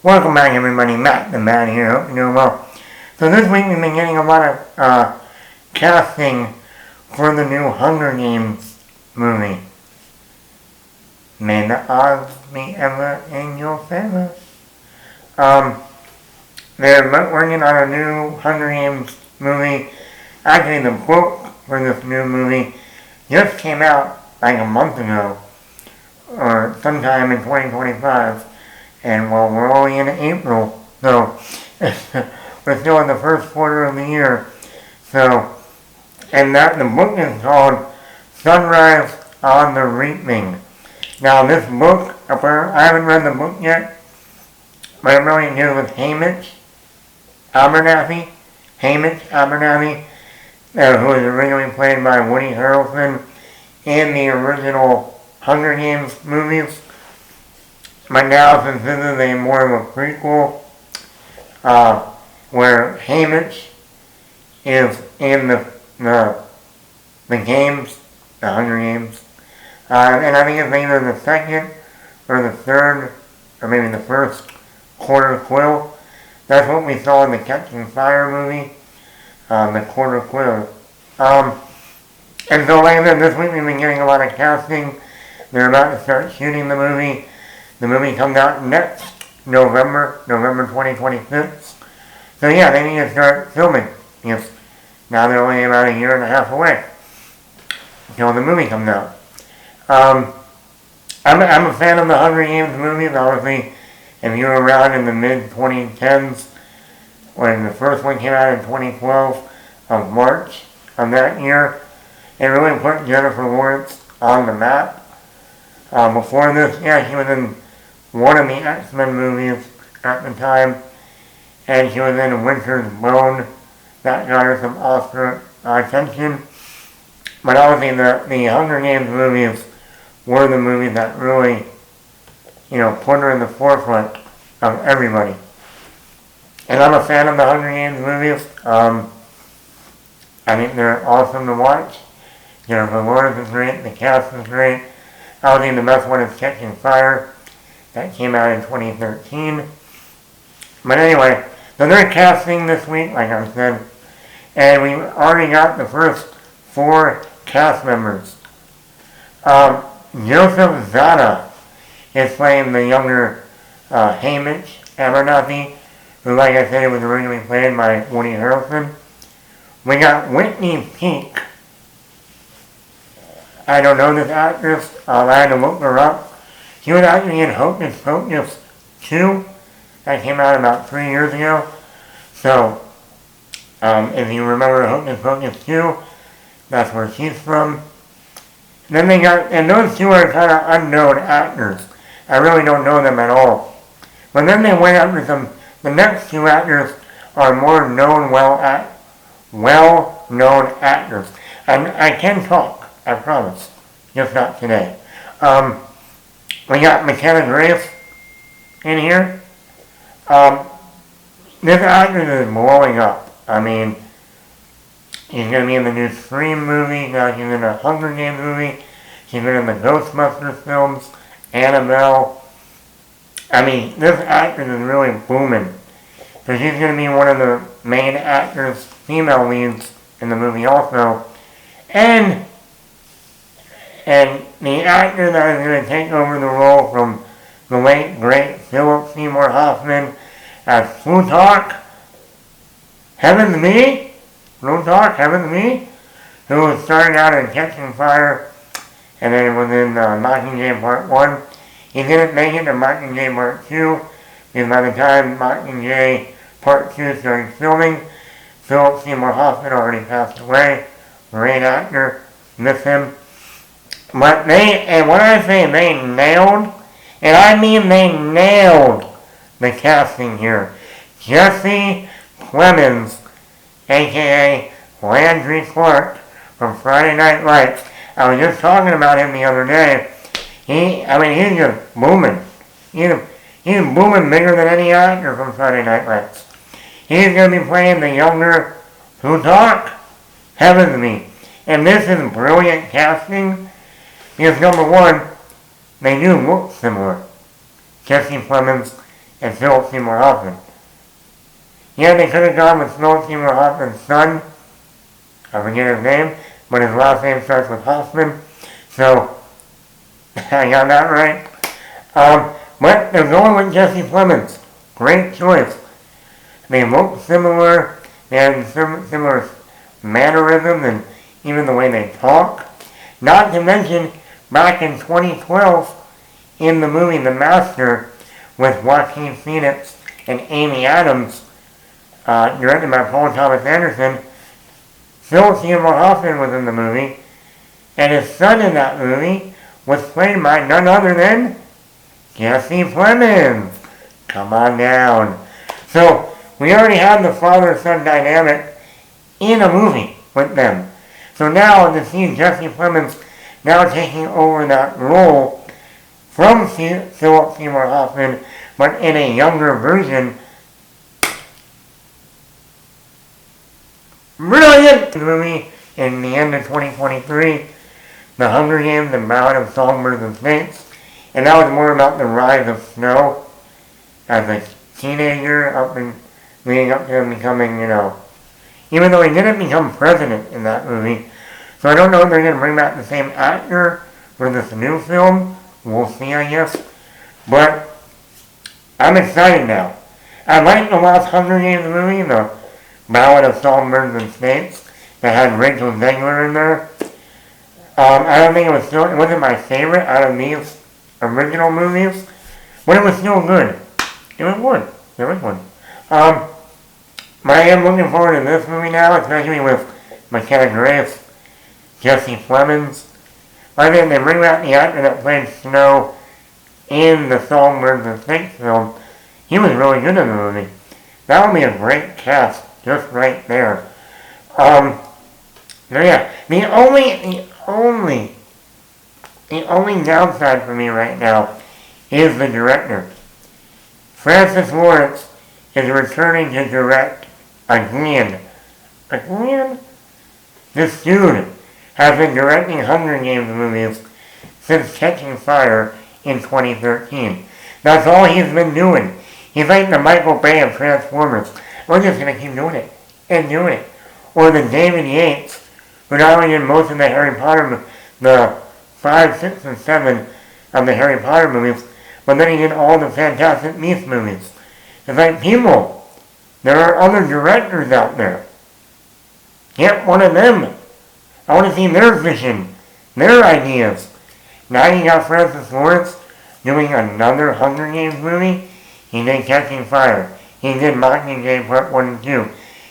Welcome back, everybody. Matt the Man here. Hope you're doing well. So this week we've been getting a lot of casting for the new Hunger Games movie. May the odds be ever in your favor. They're working on a new Hunger Games movie. Actually, the book for this new movie just came out like a month ago, or sometime in 2025. And well, we're only in April, so we're still in the first quarter of the year. So, and the book is called Sunrise on the Reaping. Now this book, I haven't read the book yet, but it really deals with Hamish Abernathy, who was originally played by Woody Harrelson in the original Hunger Games movies. But now, since this is a more of a prequel, where Hamish is in the games, the Hunger Games, and I think it's either the second or the third, or maybe the first quarter quill. That's what we saw in the Catching Fire movie, the quarter quill. And so like I said, this week we've been getting a lot of casting. They're about to start shooting the movie. The movie comes out next November 2026. So yeah, they need to start filming. Because now they're only about a year and a half away until the movie comes out. I'm a fan of the Hunger Games movies. Obviously, if you were around in the mid-2010s, when the first one came out in 2012 of March of that year, it really put Jennifer Lawrence on the map. Before this, yeah, she was in one of the X-Men movies at the time, and she was in Winter's Bone. That got her some Oscar attention. But obviously the Hunger Games movies were the movies that really, put her in the forefront of everybody. And I'm a fan of the Hunger Games movies. I think they're awesome to watch. Jennifer Lawrence is great, the cast is great. Obviously the best one is Catching Fire. That came out in 2013. But anyway, so they're casting this week, like I said, and we already got the first 4 cast members. Joseph Zada is playing the younger Hamish Abernathy, who, like I said, was originally played by Woody Harrelson. We got Whitney Peak. I don't know this actress. I had to look her up. She was actually in Hocus Pocus 2. That came out about 3 years ago. So, if you remember Hocus Pocus 2, that's where she's from. Then and those two are kind of unknown actors. I really don't know them at all. But then they went after the next 2 actors are more known, well-known actors. And I can talk, I promise. Just not today. We got McKenna Grace in here. This actor is blowing up. I mean, she's going to be in the new Scream movie. Now she's in a Hunger Games movie. She's been in the Ghostbusters films, Annabelle. I mean, this actress is really booming. So she's going to be one of the main actors, female leads in the movie also. And the actor that is going to take over the role from the late, great Philip Seymour Hoffman as Plutarch Heaven's Me, who was starting out in Catching Fire and then was in Mockingjay Part 1. He didn't make it to Mockingjay Part 2 because by the time Mockingjay Part 2 started filming, Philip Seymour Hoffman already passed away. Great actor, miss him. But and when I say they nailed, and I mean they nailed the casting here. Jesse Plemons, a.k.a. Landry Clark from Friday Night Lights. I was just talking about him the other day. He's just booming. He's booming bigger than any actor from Friday Night Lights. He's going to be playing the younger Plutarch Heaven's Me. And this is brilliant casting. Because number one, they do look similar. Jesse Plemons and Philip Seymour Hoffman. Yeah, they could have gone with Philip Seymour Hoffman's son. I forget his name, but his last name starts with Hoffman. So, I got that right. But they're going with Jesse Plemons. Great choice. They look similar. They have similar mannerisms and even the way they talk. Not to mention, back in 2012, in the movie The Master, with Joaquin Phoenix and Amy Adams, directed by Paul Thomas Anderson, Philip Seymour Hoffman was in the movie, and his son in that movie was played by none other than Jesse Plemons. Come on down. So, we already have the father-son dynamic in a movie with them. So now to see Jesse Plemons now taking over that role from Philip Seymour Hoffman, but in a younger version. Brilliant movie in the end of 2023, The Hunger Games, The Ballad of Songbirds and Snakes, and that was more about the rise of Snow as a teenager leading up to him becoming, even though he didn't become president in that movie. So I don't know if they're going to bring back the same actor for this new film. We'll see, I guess. But I'm excited now. I like the last Hunger Games movie, the Ballad of Songbirds and Snakes, that had Rachel Zegler in there. I don't think it wasn't my favorite out of these original movies, but it was still good. It was good. It was good. But I am looking forward to this movie now, especially with McKenna Grace, Jesse Plemons. I think they bring back the actor that played Snow in the Songbirds and Snakes film. He was really good in the movie. That would be a great cast, just right there. Yeah, the only downside for me right now is the director. Francis Lawrence is returning to direct again. Again? This dude has been directing Hunger Games movies since Catching Fire in 2013. That's all he's been doing. He's like the Michael Bay of Transformers. We're just going to keep doing it and doing it. Or the David Yates, who not only did most of the Harry Potter, the 5, 6, and 7 of the Harry Potter movies, but then he did all the Fantastic Beasts movies. It's like, people, there are other directors out there. Get one of them. I want to see their vision, their ideas. Now you got Francis Lawrence doing another Hunger Games movie. He did Catching Fire. He did Mockingjay Part 1 and 2.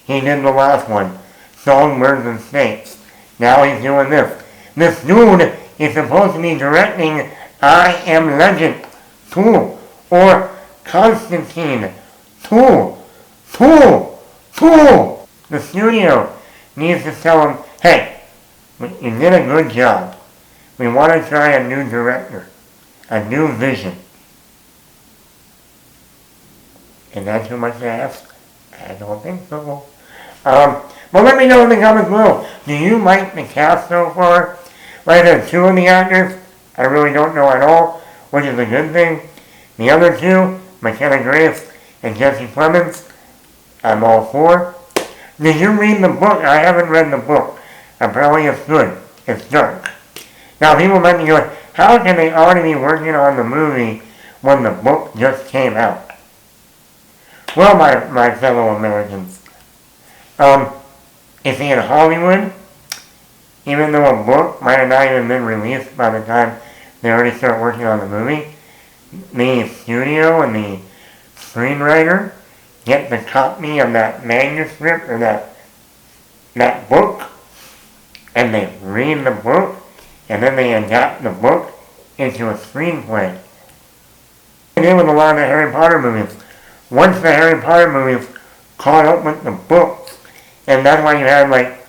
He did the last one, Songbirds and Snakes. Now he's doing this. This dude is supposed to be directing I Am Legend 2 or Constantine 2. The studio needs to tell him, hey, you did a good job. We want to try a new director, a new vision. Is that too much to ask? I don't think so. But let me know in the comments below. Do you like the cast so far? Like I said, 2 of the actors, I really don't know at all, which is a good thing. The other 2, McKenna Grace and Jesse Plemons, I'm all for. Did you read the book? I haven't read the book. Apparently it's good. It's dark. Now people might be going, how can they already be working on the movie when the book just came out? Well, my fellow Americans, if in Hollywood, even though a book might have not even been released by the time they already start working on the movie, the studio and the screenwriter get the copy of that manuscript or that book, and they read the book, and then they adapt the book into a screenplay. They did with a lot of the Harry Potter movies. Once the Harry Potter movies caught up with the books, and that's why you had like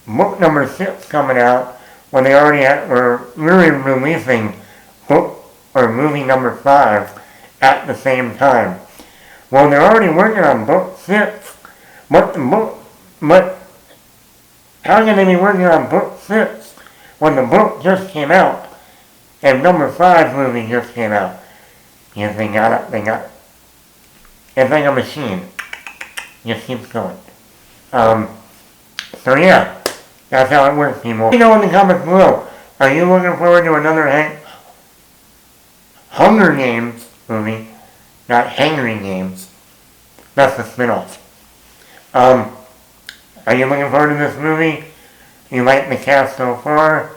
book number 6 coming out when they already were really releasing book or movie number 5 at the same time. Well, they're already working on book 6, but how can they be working on book 6 when the book just came out and number 5 movie just came out? Yes, they got it's like a machine. Just keeps going. So yeah, that's how it works, people. Let me know in the comments below. Are you looking forward to another Hunger Games movie? Not Hangry Games. That's the spin-off. Are you looking forward to this movie? You like the cast so far?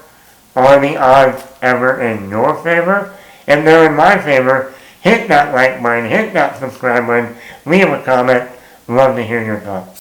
Are the odds ever in your favor? If they're in my favor, hit that like button, hit that subscribe button, leave a comment. Love to hear your thoughts.